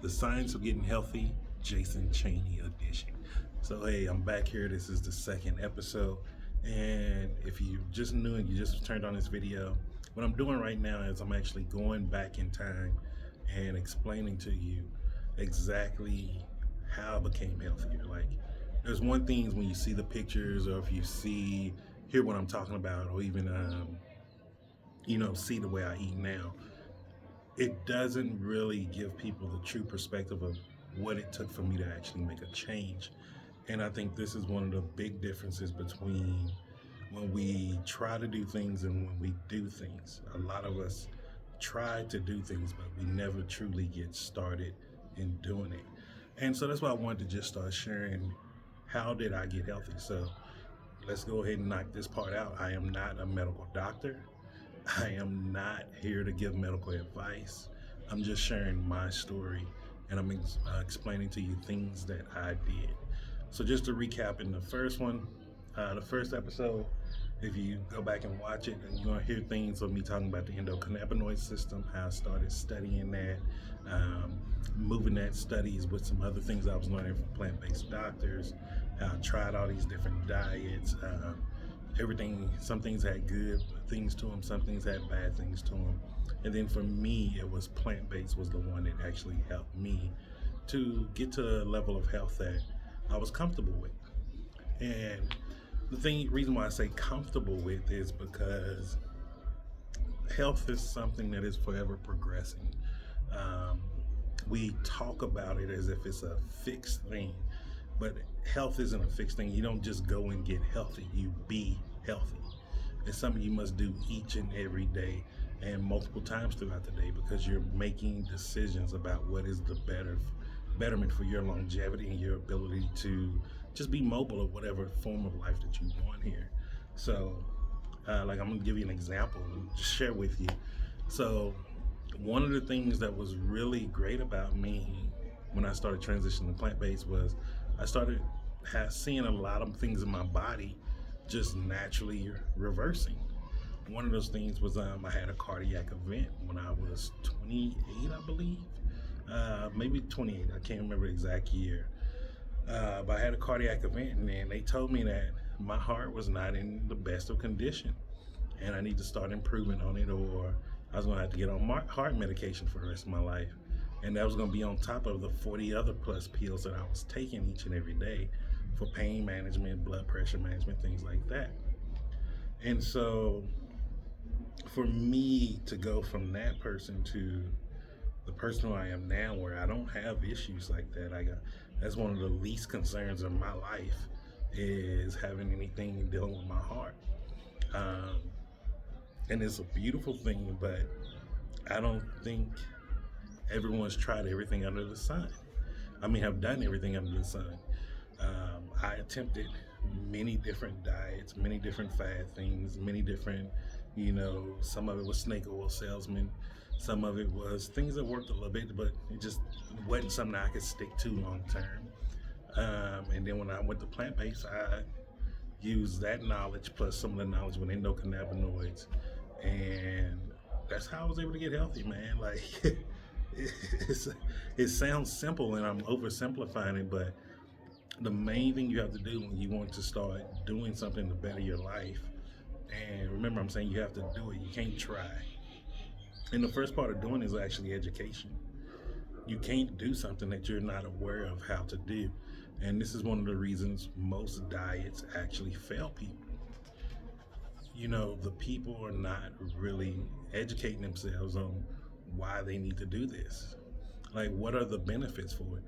The Science of Getting Healthy, Jason Cheney edition. So, hey, I'm back here. This is the second episode. And if you just new and you just turned on this video, what I'm doing right now is I'm actually going back in time and explaining to you exactly how I became healthier. Like, there's one thing when you see the pictures, or if you hear what I'm talking about, or even, see the way I eat now, it doesn't really give people the true perspective of what it took for me to actually make a change. And I think this is one of the big differences between when we try to do things and when we do things. A lot of us try to do things, but we never truly get started in doing it. And so that's why I wanted to just start sharing how did I get healthy. So let's go ahead and knock this part out. I am not a medical doctor. I am not here to give medical advice. I'm just sharing my story, and I'm explaining to you things that I did. So just to recap, in the first episode, if you go back and watch it, you're going to hear things of me talking about the endocannabinoid system, how I started studying that, moving that studies with some other things I was learning from plant-based doctors, how I tried all these different diets, everything. Some things had good things to them, some things had bad things to them. And then for me, it was plant-based was the one that actually helped me to get to a level of health that I was comfortable with. And reason why I say comfortable with is because health is something that is forever progressing. Um, we talk about it as if it's a fixed thing, but health isn't a fixed thing. You don't just go and get healthy, you be healthy. It's something you must do each and every day and multiple times throughout the day, because you're making decisions about what is the betterment for your longevity and your ability to just be mobile of whatever form of life that you want here. So like, I'm gonna give you an example and just share with you. So one of the things that was really great about me when I started transitioning to plant-based was I started seeing a lot of things in my body just naturally reversing. One of those things was I had a cardiac event when I was 28, I believe, maybe 28. I can't remember the exact year. But I had a cardiac event, and then they told me that my heart was not in the best of condition, and I need to start improving on it, or I was going to have to get on heart medication for the rest of my life. And that was going to be on top of the 40 other plus pills that I was taking each and every day for pain management, blood pressure management, things like that. And so for me to go from that person to the person who I am now, where I don't have issues like that, that's one of the least concerns of my life, is having anything dealing with my heart. And it's a beautiful thing, but I don't think everyone's tried everything under the sun. Have done everything under the sun. I attempted many different diets, many different fad things, many different, some of it was snake oil salesman, some of it was things that worked a little bit, but it just wasn't something I could stick to long term. And then when I went to plant-based, I used that knowledge plus some of the knowledge with endocannabinoids, and that's how I was able to get healthy, man. Like, it sounds simple, and I'm oversimplifying it, but the main thing you have to do when you want to start doing something to better your life, and remember, I'm saying you have to do it, you can't try. And the first part of doing is actually education. You can't do something that you're not aware of how to do. And this is one of the reasons most diets actually fail people. The people are not really educating themselves on why they need to do this. Like, what are the benefits for it?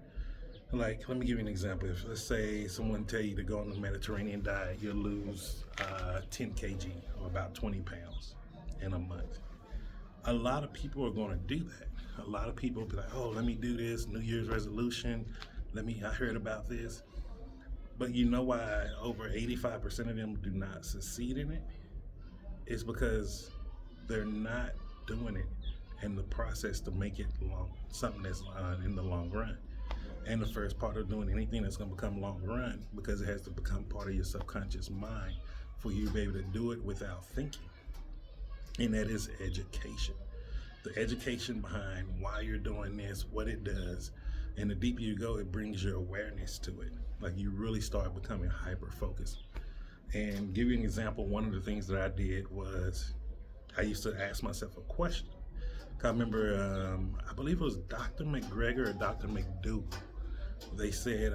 Like, let me give you an example. If, let's say, someone tell you to go on the Mediterranean diet, you'll lose 10 kg, or about 20 pounds in a month. A lot of people are going to do that. A lot of people will be like, oh, let me do this, New Year's resolution. I heard about this. But you know why over 85% of them do not succeed in it? It's because they're not doing it in the process to make it something that's in the long run. And the first part of doing anything that's going to become long run, because it has to become part of your subconscious mind for you to be able to do it without thinking. And that is education. the education behind why you're doing this, what it does, and the deeper you go, it brings your awareness to it. Like you really start becoming hyper focused. And give you an example, one of the things that I did was I used to ask myself a question. I remember, I believe it was Dr. McGregor or Dr. McDougall. They said,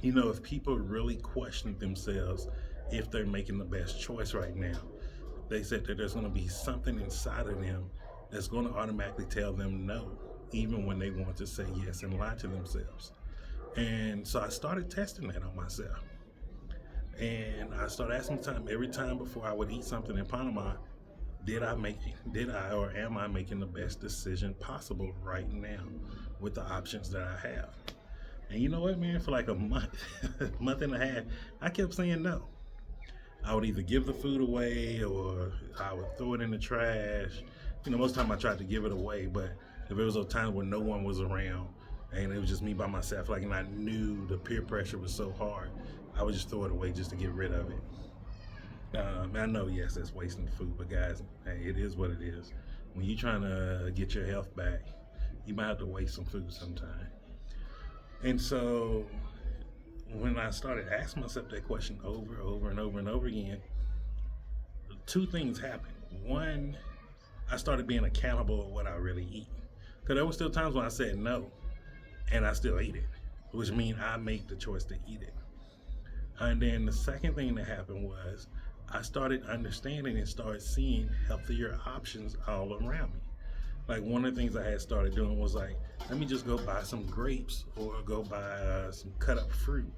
if people really question themselves if they're making the best choice right now, they said that there's going to be something inside of them that's going to automatically tell them no, even when they want to say yes and lie to themselves. And so I started testing that on myself. And I started asking time every time before I would eat something in Panama, did I or am I making the best decision possible right now with the options that I have? And you know what, man, for like a month, month and a half, I kept saying no. I would either give the food away or I would throw it in the trash. Most of the time I tried to give it away, but if there was a time where no one was around and it was just me by myself, and I knew the peer pressure was so hard, I would just throw it away just to get rid of it. I know, yes, that's wasting food, but guys, hey, it is what it is. When you're trying to get your health back, you might have to waste some food sometime. And so when I started asking myself that question over and over again, two things happened. One, I started being accountable of what I really eat. Because there were still times when I said no, and I still ate it, which means I made the choice to eat it. And then the second thing that happened was I started understanding and started seeing healthier options all around me. Like one of the things I had started doing was like, let me just go buy some grapes or go buy some cut up fruit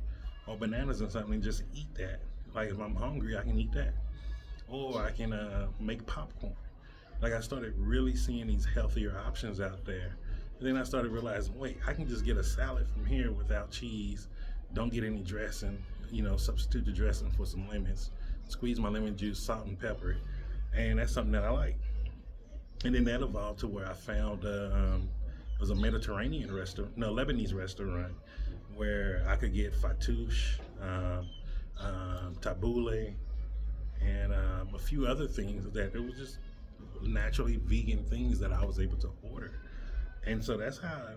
or bananas or something and just eat that. Like if I'm hungry, I can eat that. Or I can make popcorn. Like I started really seeing these healthier options out there. And then I started realizing, wait, I can just get a salad from here without cheese. Don't get any dressing, substitute the dressing for some lemons. Squeeze my lemon juice, salt and pepper it. And that's something that I like. And then that evolved to where I found it was a Lebanese restaurant where I could get fattoush, tabbouleh, and a few other things that it was just naturally vegan things that I was able to order. And so that's how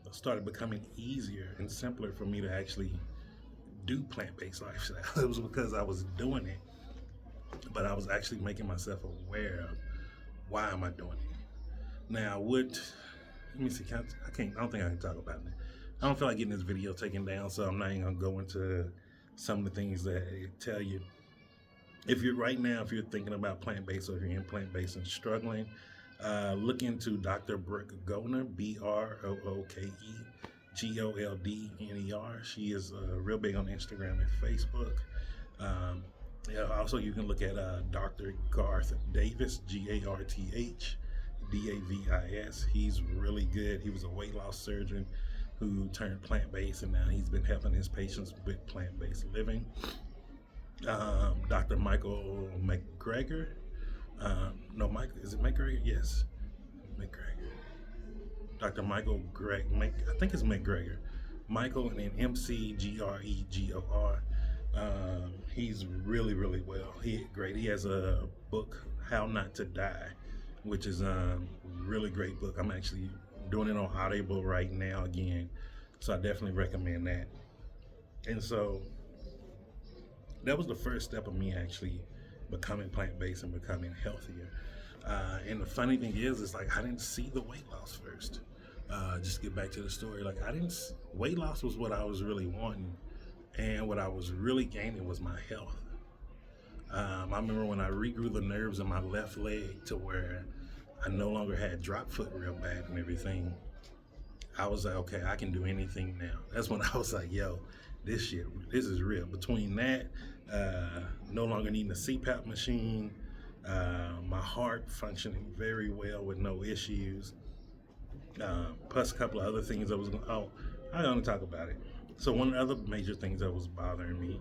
it started becoming easier and simpler for me to actually do plant-based lifestyle. It was because I was doing it, but I was actually making myself aware of why am I doing it. Now, let me see, I don't think I can talk about it. I don't feel like getting this video taken down, so I'm not even gonna go into some of the things that it tell you. If you're thinking about plant-based or if you're in plant-based and struggling, look into Dr. Brooke Goldner, BROOKE GOLDNER. She is real big on Instagram and Facebook. Also, you can look at Dr. Garth Davis, GARTH DAVIS. He's really good. He was a weight loss surgeon who turned plant-based, and now he's been helping his patients with plant-based living. Dr. Michael McGregor. Is it McGregor? Yes, McGregor. Dr. Michael I think it's McGregor. Michael and then McGregor. He's really, really well. Great. He has a book, How Not to Die, which is a really great book. I'm actually doing it on Audible right now again, so I definitely recommend that. And so that was the first step of me actually becoming plant-based and becoming healthier. And the funny thing is like I didn't see the weight loss first. Just to get back to the story, weight loss was what I was really wanting, and what I was really gaining was my health. I remember when I regrew the nerves in my left leg to where I no longer had drop foot real bad and everything. I was like, okay, I can do anything now. That's when I was like, yo, this is real. Between that, no longer needing a CPAP machine, my heart functioning very well with no issues, plus a couple of other things I don't want to talk about it. So one of the other major things that was bothering me,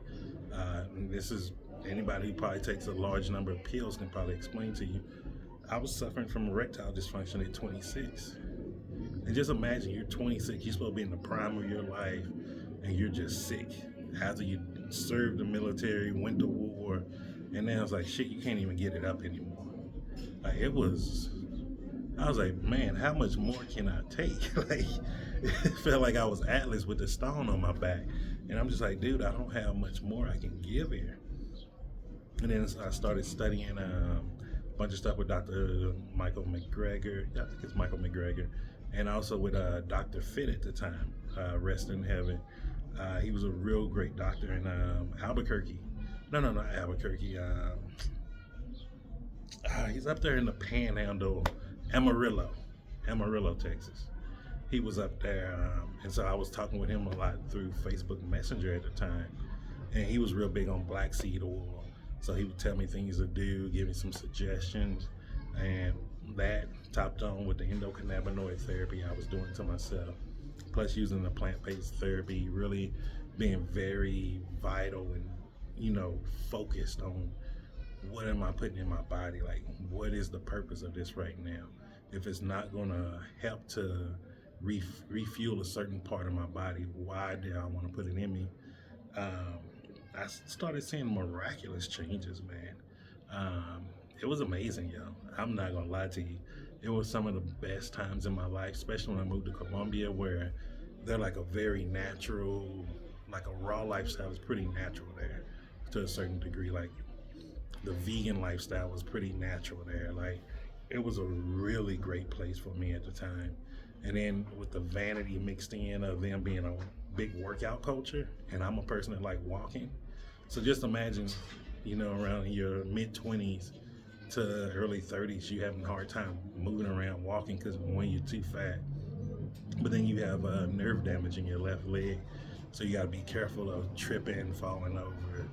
and this is anybody who probably takes a large number of pills can probably explain to you, I was suffering from erectile dysfunction at 26. And just imagine you're 26, you're supposed to be in the prime of your life, and you're just sick after you served the military, went to war, and then I was like, shit, you can't even get it up anymore. It was I was like, man, how much more can I take? Like, it felt like I was Atlas with the stone on my back. And I'm just like, dude, I don't have much more I can give here. And then I started studying a bunch of stuff with Dr. Michael McGregor. I think it's Michael McGregor. And also with Dr. Fit at the time, rest in heaven. He was a real great doctor in Albuquerque. No, not Albuquerque. He's up there in the Panhandle, Amarillo, Texas. He was up there, and so I was talking with him a lot through Facebook Messenger at the time, and he was real big on black seed oil. So he would tell me things to do, give me some suggestions, and that topped on with the endocannabinoid therapy I was doing to myself, plus using the plant-based therapy, really being very vital and focused on what am I putting in my body? Like, what is the purpose of this right now? If it's not going to help to refuel a certain part of my body, why do I want to put it in me? I started seeing miraculous changes, man. It was amazing, yo. I'm not going to lie to you. It was some of the best times in my life, especially when I moved to Colombia, where they're like a very natural, like a raw lifestyle is pretty natural there to a certain degree. Like, the vegan lifestyle was pretty natural there. Like, it was a really great place for me at the time. And then with the vanity mixed in of them being a big workout culture, and I'm a person that like walking. So just imagine, around your mid-20s to early 30s, you having a hard time moving around walking because one, you're too fat, but then you have nerve damage in your left leg. So you got to be careful of tripping, falling over,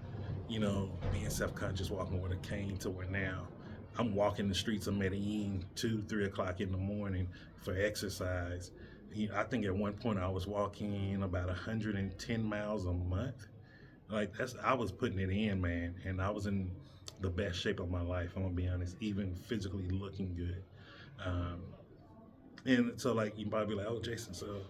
being self-conscious walking with a cane, to where now I'm walking the streets of Medellin 2-3 o'clock in the morning for exercise. I think at one point I was walking about 110 miles a month. Like, I was putting it in, man, and I was in the best shape of my life, I'm gonna be honest, even physically looking good. And so, like, you probably be like, oh, Jason, so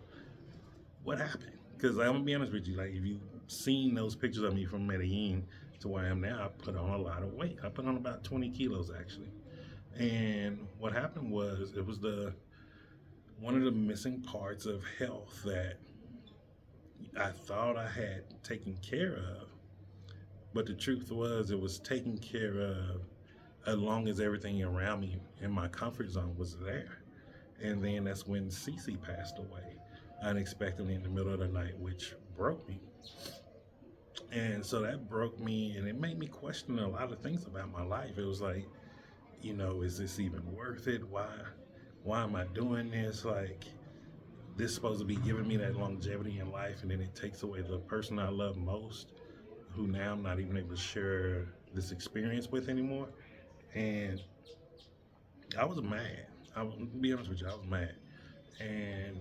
what happened? Because I'm gonna be honest with you, like, if you've seen those pictures of me from Medellin to where I am now, I put on a lot of weight. I put on about 20 kilos actually. And what happened was, it was one of the missing parts of health that I thought I had taken care of, but the truth was it was taken care of as long as everything around me in my comfort zone was there. And then that's when Cece passed away unexpectedly in the middle of the night, which broke me. And so that broke me, and it made me question a lot of things about my life. It was like, is this even worth it? Why am I doing this? Like, this is supposed to be giving me that longevity in life, and then it takes away the person I love most, who now I'm not even able to share this experience with anymore. And I was mad. I'll be honest with you, I was mad. And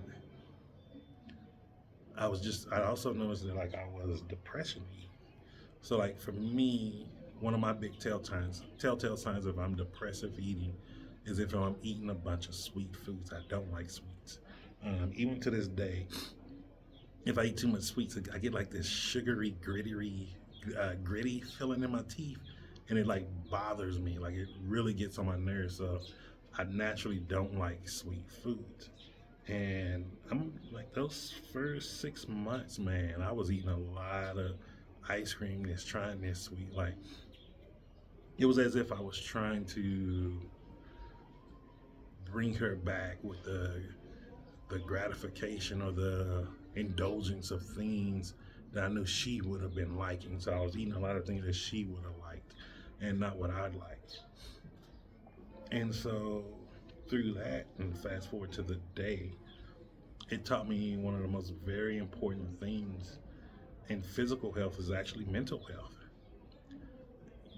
I also noticed that, like, I was depression. So, like, for me, one of my big telltale signs if I'm depressive eating is if I'm eating a bunch of sweet foods. I don't like sweets. Even to this day, if I eat too much sweets, I get like this sugary, gritty feeling in my teeth, and it like bothers me. Like, it really gets on my nerves. So I naturally don't like sweet foods. And I'm like, those first 6 months, man, I was eating a lot of ice cream, trying this sweet. Like, it was as if I was trying to bring her back with the gratification or the indulgence of things that I knew she would have been liking. So I was eating a lot of things that she would have liked and not what I'd liked. And so through that, and fast forward to the day, it taught me one of the most very important things in physical health is actually mental health.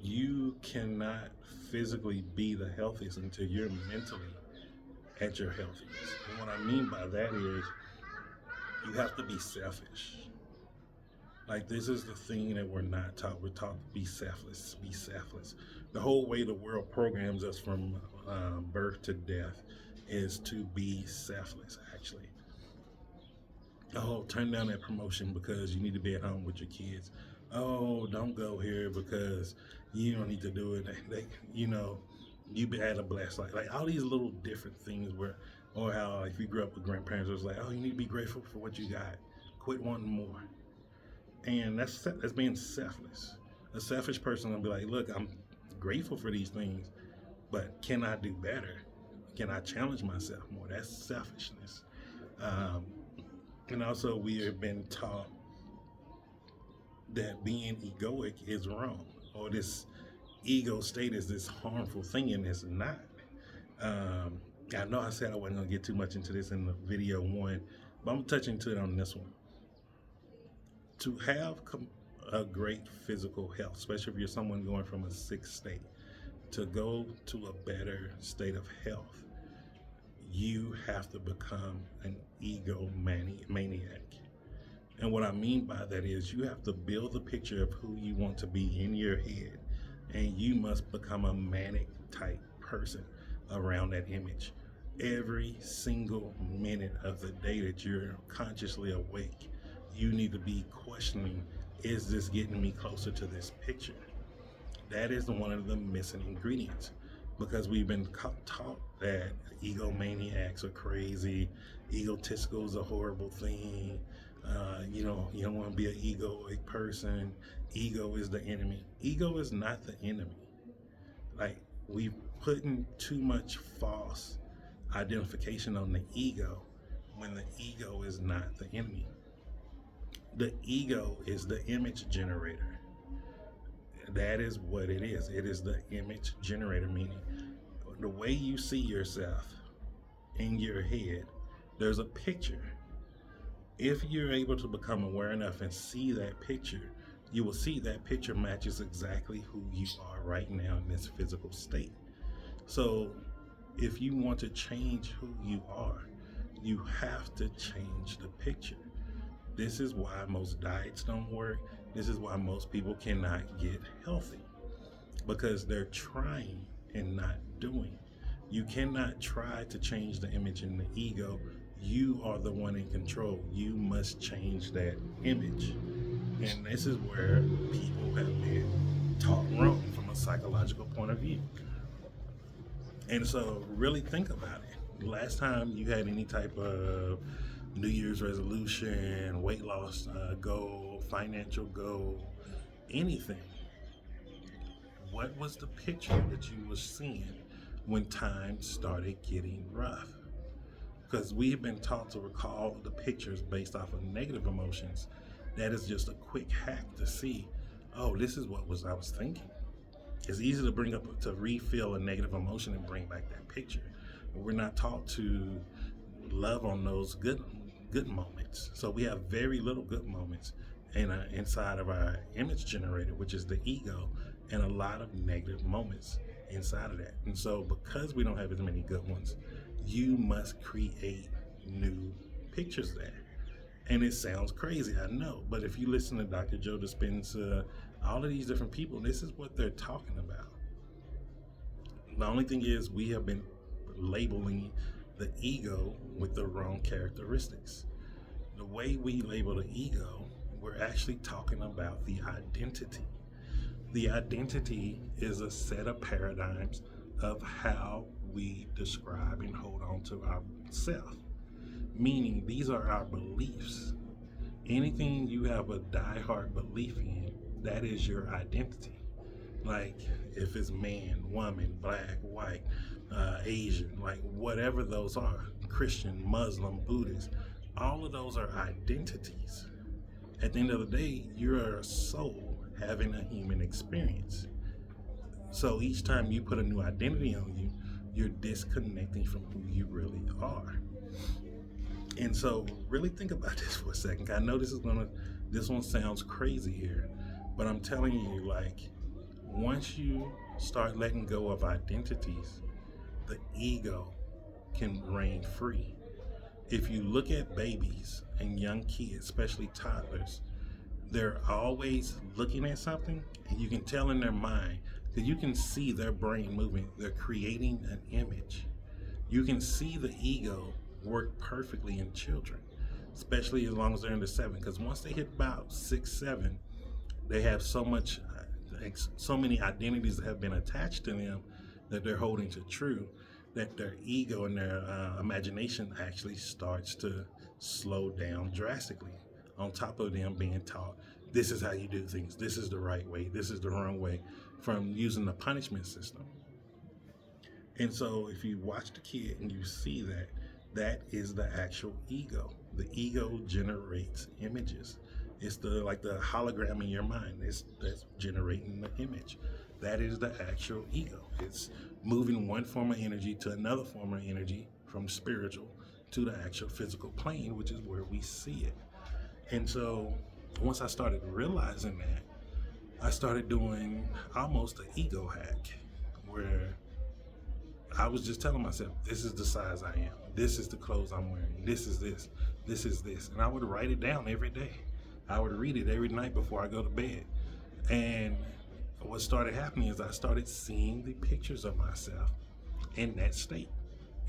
You cannot physically be the healthiest until you're mentally at your healthiest. And what I mean by that is, you have to be selfish. Like, this is the thing that we're not taught. We're taught to be selfless, be selfless. The whole way the world programs us from birth to death is to be selfless, actually. Oh, turn down that promotion because you need to be at home with your kids. Oh, don't go here because you don't need to do it. You had a blessed life. Like all these little different things where, or how if you grew up with grandparents, it was like, oh, you need to be grateful for what you got. Quit wanting more. And that's being selfless. A selfish person will be like, look, I'm grateful for these things, but can I do better? Can I challenge myself more? That's selfishness. Um, and also, we have been taught that being egoic is wrong, or this ego state is this harmful thing, and it's not. Um, I know I said I wasn't going to get too much into this in the video one, but I'm touching to it on this one. To have a great physical health, especially if you're someone going from a sick state, to go to a better state of health, you have to become an egomaniac. And what I mean by that is you have to build the picture of who you want to be in your head, and you must become a manic type person around that image. Every single minute of the day that you're consciously awake, you need to be questioning, is this getting me closer to this picture? That is one of the missing ingredients, because we've been taught that egomaniacs are crazy, egotistical is a horrible thing. You don't want to be an egoic person. Ego is the enemy. Ego is not the enemy. Like, we've putting too much false identification on the ego when the ego is not the enemy. The ego is the image generator. That is what it is. It is the image generator, meaning the way you see yourself in your head, there's a picture. If you're able to become aware enough and see that picture, you will see that picture matches exactly who you are right now in this physical state. So if you want to change who you are, you have to change the picture. This is why most diets don't work. This is why most people cannot get healthy, because they're trying and not doing. You cannot try to change the image in the ego. You are the one in control. You must change that image. And this is where people have been taught wrong from a psychological point of view. And so really think about it. Last time you had any type of New Year's resolution, weight loss goal, financial goal, anything, what was the picture that you were seeing when times started getting rough? Because we've been taught to recall the pictures based off of negative emotions. That is just a quick hack to see, oh, this is what I was thinking. It's easy to bring up, to refill a negative emotion and bring back that picture. But we're not taught to love on those good moments. So we have very little good moments inside of our image generator, which is the ego, and a lot of negative moments inside of that. And so because we don't have as many good ones, you must create new pictures there. And it sounds crazy, I know, but if you listen to Dr. Joe Dispenza, all of these different people, this is what they're talking about. The only thing is we have been labeling the ego with the wrong characteristics. The way we label the ego, we're actually talking about the identity. The identity is a set of paradigms of how we describe and hold on to ourself. Meaning these are our beliefs. Anything you have a diehard belief in, that is your identity. Like if it's man, woman, black, white, Asian, like whatever those are, Christian, Muslim, Buddhist, all of those are identities. At the end of the day, you're a soul having a human experience. So each time you put a new identity on you, you're disconnecting from who you really are. And so really think about this for a second. I know this one sounds crazy here, but I'm telling you, like, once you start letting go of identities, the ego can reign free. If you look at babies and young kids, especially toddlers, they're always looking at something, and you can tell in their mind that you can see their brain moving. They're creating an image. You can see the ego work perfectly in children, especially as long as they're under 7, because once they hit about 6, 7, they have so many identities that have been attached to them that they're holding to true, that their ego and their imagination actually starts to slow down drastically. On top of them being taught, this is how you do things, this is the right way, this is the wrong way, from using the punishment system. And so if you watch the kid and you see that, that is the actual ego. The ego generates images. It's the like the hologram in your mind. That's generating the image. That is the actual ego. It's moving one form of energy to another form of energy from spiritual to the actual physical plane, which is where we see it. And so once I started realizing that, I started doing almost an ego hack where I was just telling myself, this is the size I am. This is the clothes I'm wearing. This is this. This is this. And I would write it down every day. I would read it every night before I go to bed. And what started happening is I started seeing the pictures of myself in that state.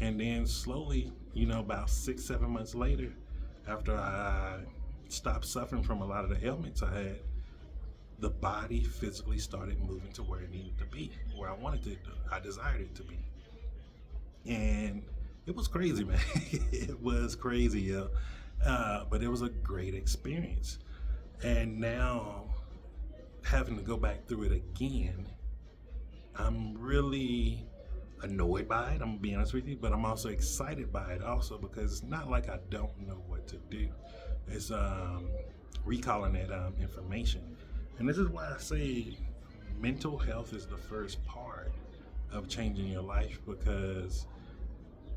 And then slowly, about 6-7 months later, after I stopped suffering from a lot of the ailments I had, the body physically started moving to where it needed to be, where I wanted it to, I desired it to be. And it was crazy, man. It was crazy, yo. But it was a great experience. And now, having to go back through it again, I'm really annoyed by it, I'm gonna be honest with you, but I'm also excited by it also, because it's not like I don't know what to do. It's recalling that information. And this is why I say mental health is the first part of changing your life, because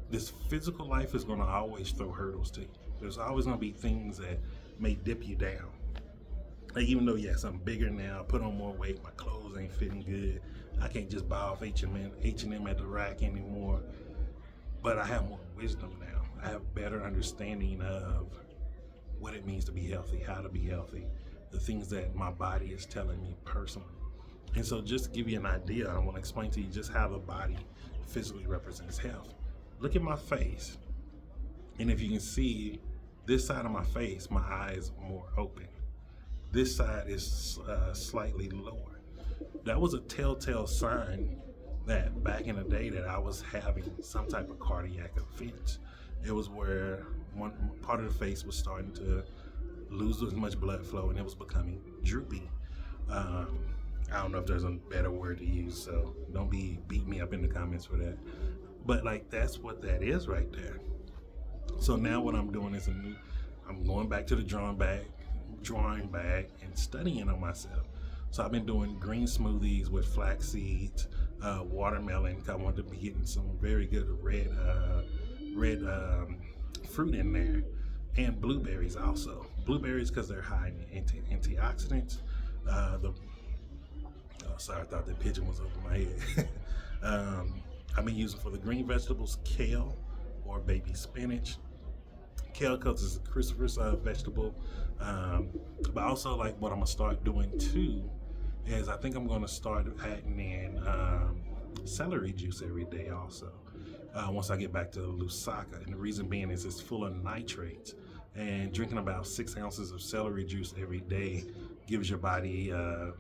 this physical life is going to always throw hurdles to you. There's always going to be things that may dip you down. Like, even though, yes, I'm bigger now, I put on more weight, my clothes ain't fitting good, I can't just buy off H&M at the rack anymore, but I have more wisdom now. I have better understanding of what it means to be healthy, how to be healthy, the things that my body is telling me personally. And so just to give you an idea, I want to explain to you just how the body physically represents health. Look at my face. And if you can see, this side of my face, my eyes are more open. This side is slightly lower. That was a telltale sign that back in the day that I was having some type of cardiac event. It was where one part of the face was starting to lose as much blood flow, and it was becoming droopy. I don't know if there's a better word to use, so don't beat me up in the comments for that. But that's what that is right there. So now what I'm doing is I'm going back to the drawing bag and studying on myself. So I've been doing green smoothies with flax seeds, watermelon. I want to be getting some very good red fruit in there, and blueberries also. Blueberries because they're high in antioxidants. Sorry, I thought that pigeon was over my head. I've been using for the green vegetables kale or baby spinach. Kale because it's a cruciferous vegetable. But also what I'm going to start doing too is I think I'm going to start adding in celery juice every day also. Once I get back to Lusaka. And the reason being is it's full of nitrates. And drinking about 6 ounces of celery juice every day gives your body a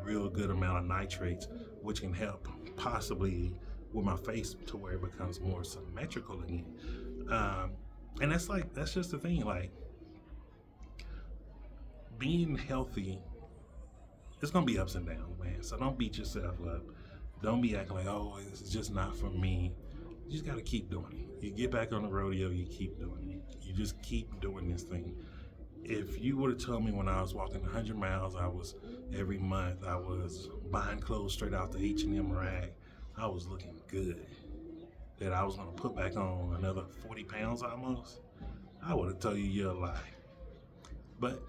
real good amount of nitrates, which can help possibly with my face to where it becomes more symmetrical again. And that's just the thing, being healthy, it's gonna be ups and downs, man. So don't beat yourself up. Don't be acting like, oh, this is just not for me. You just gotta keep doing it. You get back on the rodeo, you keep doing it. You just keep doing this thing. If you would have told me when I was walking 100 miles, every month I was buying clothes straight out the H&M rack, I was looking good, that I was gonna put back on another 40 pounds almost, I would have told you you're a lie. But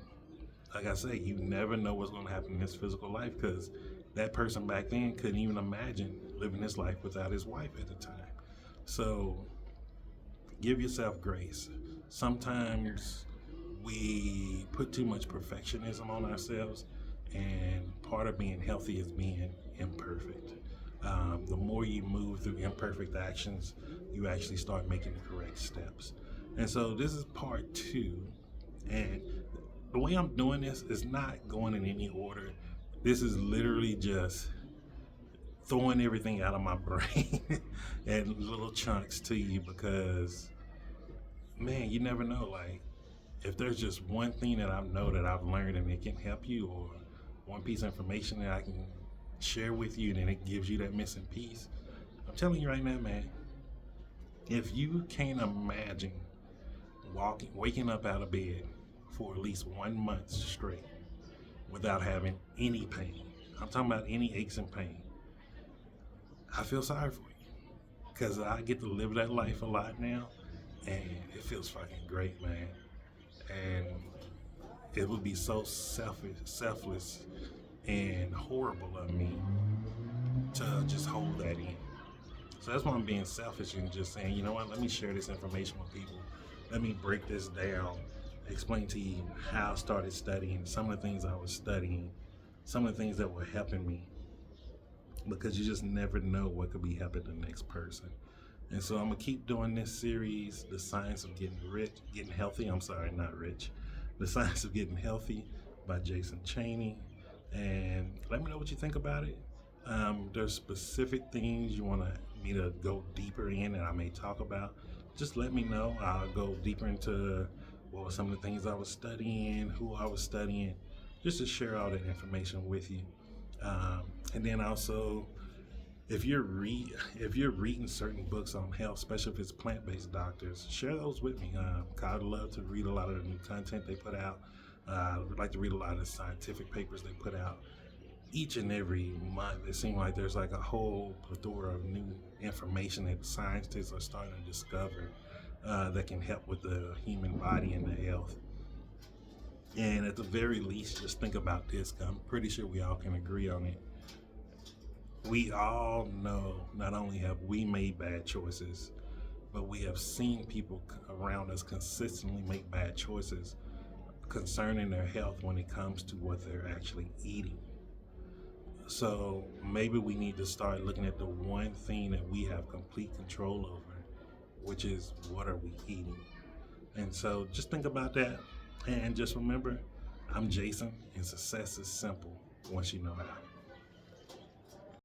like I say, you never know what's gonna happen in this physical life, because that person back then couldn't even imagine living this life without his wife at the time. So give yourself grace. Sometimes we put too much perfectionism on ourselves, and part of being healthy is being imperfect. The more you move through imperfect actions, you actually start making the correct steps. And so this is part 2, and the way I'm doing this is not going in any order. This is literally just throwing everything out of my brain and little chunks to you because, man, you never know. Like, if there's just one thing that I know that I've learned and it can help you, or one piece of information that I can share with you and then it gives you that missing piece, I'm telling you right now, man, if you can't imagine waking up out of bed for at least 1 month straight without having any pain, I'm talking about any aches and pain, I feel sorry for you because I get to live that life a lot now, and it feels fucking great, man. And it would be so selfless, and horrible of me to just hold that in. So that's why I'm being selfish and just saying, you know what, let me share this information with people. Let me break this down, explain to you how I started studying, some of the things I was studying, some of the things that were helping me, because you just never know what could be helping the next person. And so I'm gonna keep doing this series, The Science of Getting Healthy. I'm sorry, not rich. The Science of Getting Healthy by Jason Chaney. And let me know what you think about it. There's specific things you want me to go deeper in that I may talk about. Just let me know. I'll go deeper into what were some of the things I was studying, who I was studying, just to share all that information with you. And then also, if you're reading certain books on health, especially if it's plant-based doctors, share those with me. I'd love to read a lot of the new content they put out. I would like to read a lot of the scientific papers they put out. Each and every month, it seems like there's like a whole plethora of new information that scientists are starting to discover that can help with the human body and the health. And at the very least, just think about this. I'm pretty sure we all can agree on it. We all know not only have we made bad choices, but we have seen people around us consistently make bad choices concerning their health when it comes to what they're actually eating. So maybe we need to start looking at the one thing that we have complete control over, which is what are we eating? And so just think about that, and just remember, I'm Jason, and success is simple once you know how.